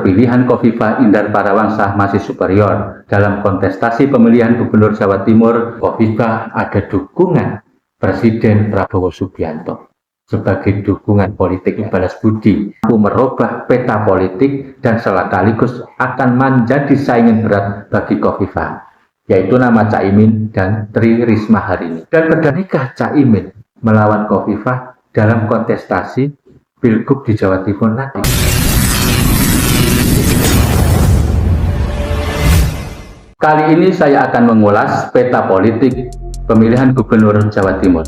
keterpilihan Khofifah Indar Parawansa masih superior. Dalam kontestasi pemilihan Gubernur Jawa Timur, Khofifah ada dukungan Presiden Prabowo Subianto. Sebagai dukungan politik balas budi, mampu merubah peta politik dan sekaligus akan menjadi saingan berat bagi Khofifah, yaitu nama Caimin dan Tri Risma hari ini. Dan berdanikah Caimin melawan Khofifah dalam kontestasi Pilgub di Jawa Timur nanti? Kali ini saya akan mengulas peta politik pemilihan Gubernur Jawa Timur.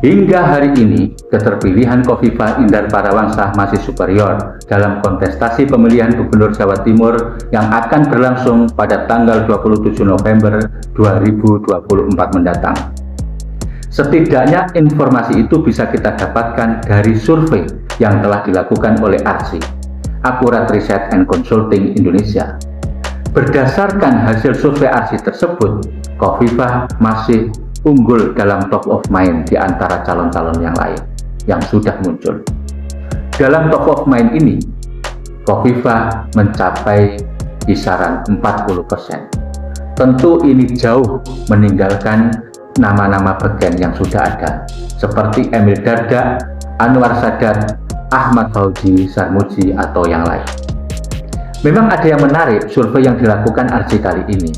Hingga hari ini, keterpilihan Khofifah Indar Parawansa masih superior dalam kontestasi pemilihan Gubernur Jawa Timur yang akan berlangsung pada tanggal 27 November 2024 mendatang. Setidaknya informasi itu bisa kita dapatkan dari survei yang telah dilakukan oleh ARSI, Akurat Research and Consulting Indonesia. Berdasarkan hasil survei ARSI tersebut, Khofifah masih unggul dalam top of mind di antara calon-calon yang lain yang sudah muncul. Dalam top of mind ini, Khofifah mencapai kisaran 40%. Tentu ini jauh meninggalkan nama-nama beken yang sudah ada, seperti Emil Dardak, Anwar Sadat, Ahmad Fauzi, Sarmuji, atau yang lain. Memang ada yang menarik survei yang dilakukan ARSI kali ini,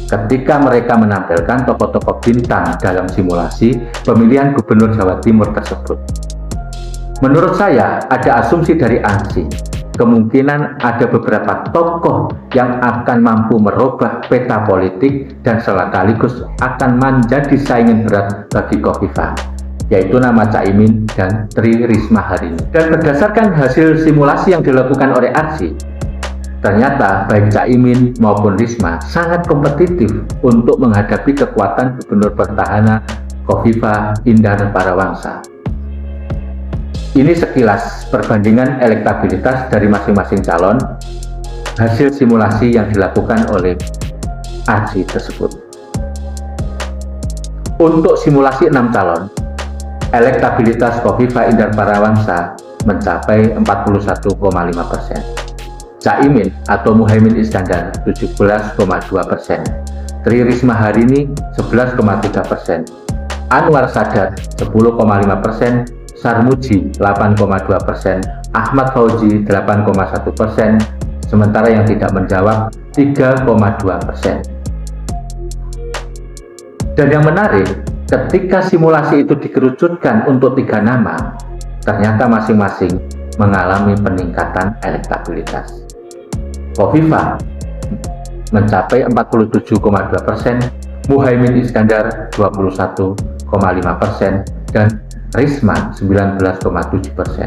ketika mereka menampilkan tokoh-tokoh bintang dalam simulasi pemilihan Gubernur Jawa Timur tersebut. Menurut saya, ada asumsi dari ARSI, kemungkinan ada beberapa tokoh yang akan mampu merubah peta politik dan sekaligus akan menjadi saingan berat bagi Khofifah, yaitu nama Caimin dan Tri Risma hari ini. Dan berdasarkan hasil simulasi yang dilakukan oleh ARSI, ternyata baik Caimin maupun Risma sangat kompetitif untuk menghadapi kekuatan Gubernur Petahana Khofifah Indar Parawansa. Ini sekilas perbandingan elektabilitas dari masing-masing calon hasil simulasi yang dilakukan oleh ARSI tersebut. Untuk simulasi 6 calon, elektabilitas Khofifah Indar Parawansa mencapai 41,5%. Caimin atau Muhaimin Iskandar 17,2%, Tri Risma hari ini 11,3%, Anwar Sadat 10,5%, Sarmuji 8,2%, Ahmad Fauzi 8,1%, sementara yang tidak menjawab 3,2%. Dan yang menarik, ketika simulasi itu dikerucutkan untuk 3 nama, ternyata masing-masing mengalami peningkatan elektabilitas. Khofifah mencapai 47,2%, Muhaimin Iskandar 21,5%, dan Risma 19,7%.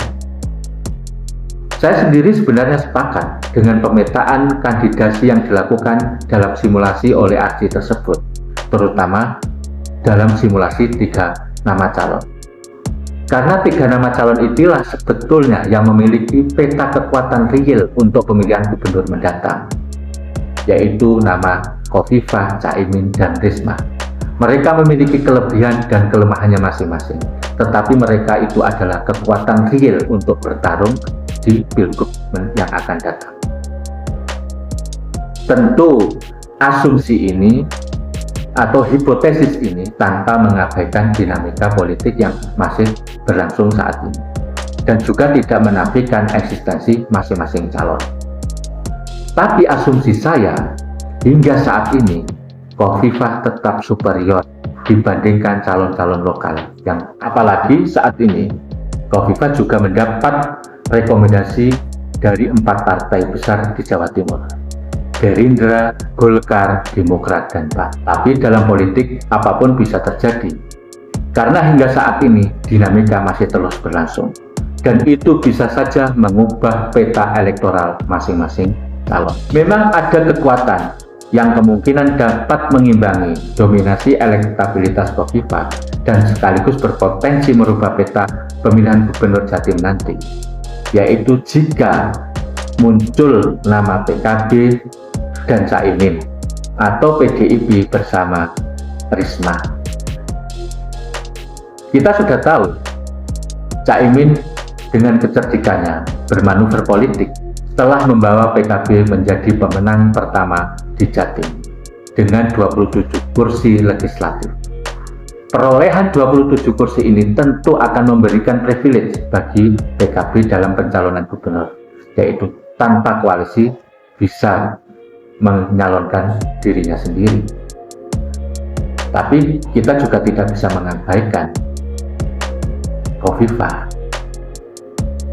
Saya sendiri sebenarnya sepakat dengan pemetaan kandidasi yang dilakukan dalam simulasi oleh ARSI tersebut, terutama dalam simulasi 3 nama calon. Karena 3 nama calon itulah sebetulnya yang memiliki peta kekuatan real untuk pemilihan gubernur mendatang, yaitu nama Khofifah, Caimin, dan Risma. Mereka memiliki kelebihan dan kelemahannya masing-masing, tetapi mereka itu adalah kekuatan real untuk bertarung di pilgub yang akan datang. Tentu asumsi ini atau hipotesis ini tanpa mengabaikan dinamika politik yang masih berlangsung saat ini, dan juga tidak menafikan eksistensi masing-masing calon. Tapi asumsi saya, hingga saat ini Khofifah tetap superior dibandingkan calon-calon lokal, yang apalagi saat ini Khofifah juga mendapat rekomendasi dari 4 partai besar di Jawa Timur: Gerindra, Golkar, Demokrat, dan PAN. Tapi dalam politik apapun bisa terjadi, karena hingga saat ini dinamika masih terus berlangsung, dan itu bisa saja mengubah peta elektoral masing-masing calon. Memang ada kekuatan yang kemungkinan dapat mengimbangi dominasi elektabilitas Khofifah dan sekaligus berpotensi merubah peta pemilihan gubernur Jatim nanti, yaitu jika muncul nama PKB dan Caimin atau PDIP bersama Risma. Kita sudah tahu Caimin dengan kecerdikannya bermanuver politik telah membawa PKB menjadi pemenang pertama di Jatim dengan 27 kursi legislatif. Perolehan 27 kursi ini tentu akan memberikan privilege bagi PKB dalam pencalonan gubernur, yaitu tanpa koalisi bisa menyalonkan dirinya sendiri. Tapi kita juga tidak bisa mengabaikan Khofifah.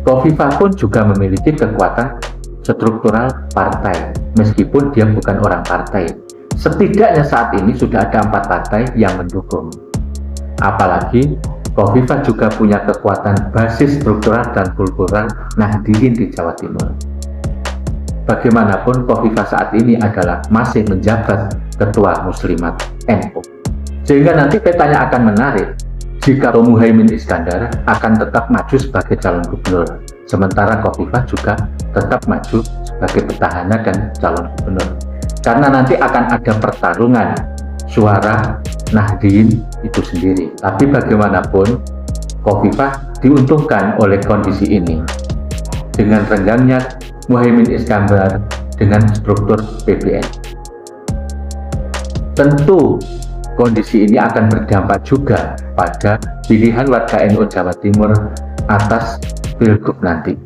Khofifah pun juga memiliki kekuatan struktural partai, meskipun dia bukan orang partai. Setidaknya saat ini sudah ada 4 partai yang mendukung. Apalagi Khofifah juga punya kekuatan basis struktural dan kultural Nahdliyin di Jawa Timur. Bagaimanapun Khofifah saat ini adalah masih menjabat Ketua Muslimat NU. Sehingga nanti petanya akan menarik jika Muhaimin Iskandar akan tetap maju sebagai calon gubernur, sementara Khofifah juga tetap maju sebagai petahana dan calon gubernur. Karena nanti akan ada pertarungan suara Nahdliyin itu sendiri. Tapi bagaimanapun Khofifah diuntungkan oleh kondisi ini dengan renggangnya Muhaimin Iskandar dengan struktur PBN. Tentu kondisi ini akan berdampak juga pada pilihan warga NU Jawa Timur atas Pilgub nanti.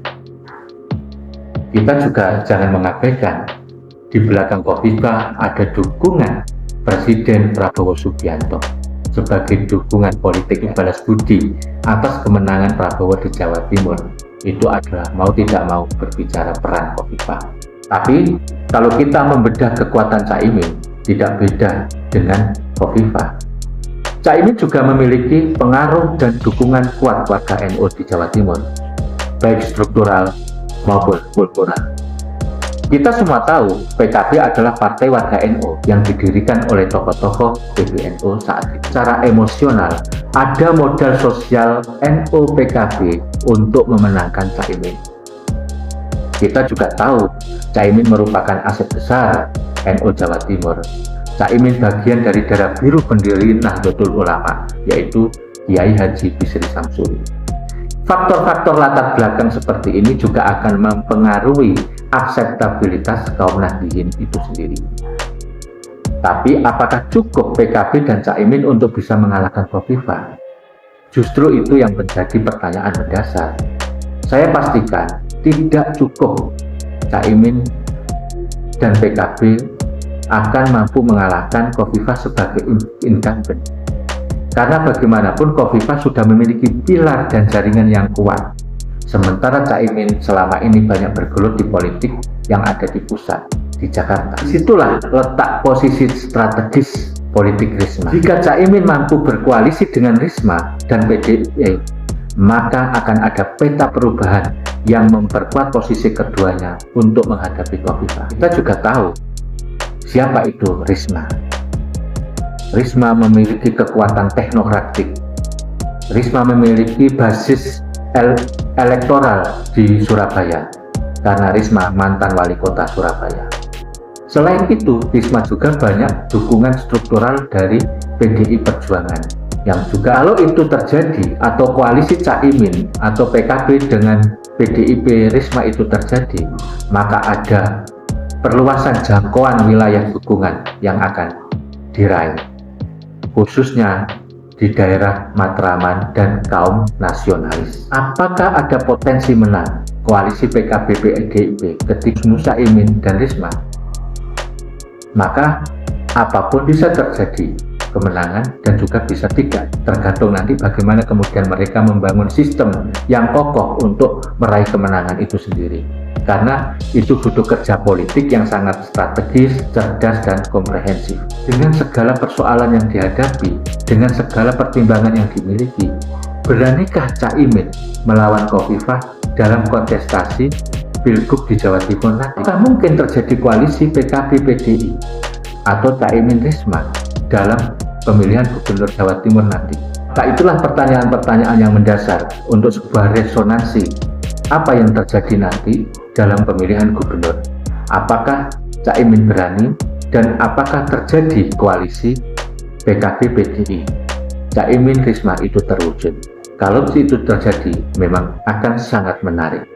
Kita juga jangan mengabaikan di belakang Khofifah ada dukungan Presiden Prabowo Subianto sebagai dukungan politik balas budi atas kemenangan Prabowo di Jawa Timur. Itu adalah mau tidak mau berbicara peran Khofifah. Tapi kalau kita membedah kekuatan Caimin, tidak beda dengan Khofifah. Caimin juga memiliki pengaruh dan dukungan kuat warga NU di Jawa Timur, baik struktural maupun kultural. Kita semua tahu PKB adalah partai warga NU yang didirikan oleh tokoh-tokoh PBNU saat itu. Secara emosional, ada modal sosial NU PKB untuk memenangkan Caimin. Kita juga tahu Caimin merupakan aset besar NU Jawa Timur. Caimin bagian dari darah biru pendiri Nahdlatul Ulama, yaitu Kiai Haji Bisri Samsuri. Faktor-faktor latar belakang seperti ini juga akan mempengaruhi akseptabilitas kaum Nahdliyin itu sendiri. Tapi apakah cukup PKB dan Caimin untuk bisa mengalahkan Khofifah? Justru itu yang menjadi pertanyaan mendasar. Saya pastikan tidak cukup Caimin dan PKB akan mampu mengalahkan Khofifah sebagai incumbent. Karena bagaimanapun Khofifah sudah memiliki pilar dan jaringan yang kuat. Sementara Caimin selama ini banyak bergelut di politik yang ada di pusat, di Jakarta. Disitulah letak posisi strategis politik Risma. Jika Caimin mampu berkoalisi dengan Risma dan PDIP, maka akan ada peta perubahan yang memperkuat posisi keduanya untuk menghadapi Khofifah. Kita juga tahu siapa itu Risma. Risma memiliki kekuatan teknokratik. Risma memiliki basis elektoral di Surabaya karena Risma mantan wali kota Surabaya. Selain itu, Risma juga banyak dukungan struktural dari PDI Perjuangan yang juga kalau itu terjadi atau koalisi Caimin atau PKB dengan PDIP Risma itu terjadi, maka ada perluasan jangkauan wilayah dukungan yang akan diraih, khususnya di daerah Matraman dan kaum nasionalis. Apakah ada potensi menang koalisi PKB PDIP ketika Caimin dan Risma? Maka apapun bisa terjadi, kemenangan dan juga bisa tidak, tergantung nanti bagaimana kemudian mereka membangun sistem yang kokoh untuk meraih kemenangan itu sendiri. Karena itu butuh kerja politik yang sangat strategis, cerdas, dan komprehensif. Dengan segala persoalan yang dihadapi, dengan segala pertimbangan yang dimiliki, beranikah Caimin melawan Khofifah dalam kontestasi Pilgub di Jawa Timur nanti? Apakah mungkin terjadi koalisi PKB-PDI atau Caimin-Risma dalam pemilihan Gubernur Jawa Timur nanti? Nah, itulah pertanyaan-pertanyaan yang mendasar untuk sebuah resonansi apa yang terjadi nanti dalam pemilihan gubernur. Apakah Caimin berani dan apakah terjadi koalisi PKB-PDI? Caimin Risma itu terwujud. Kalau itu terjadi, memang akan sangat menarik.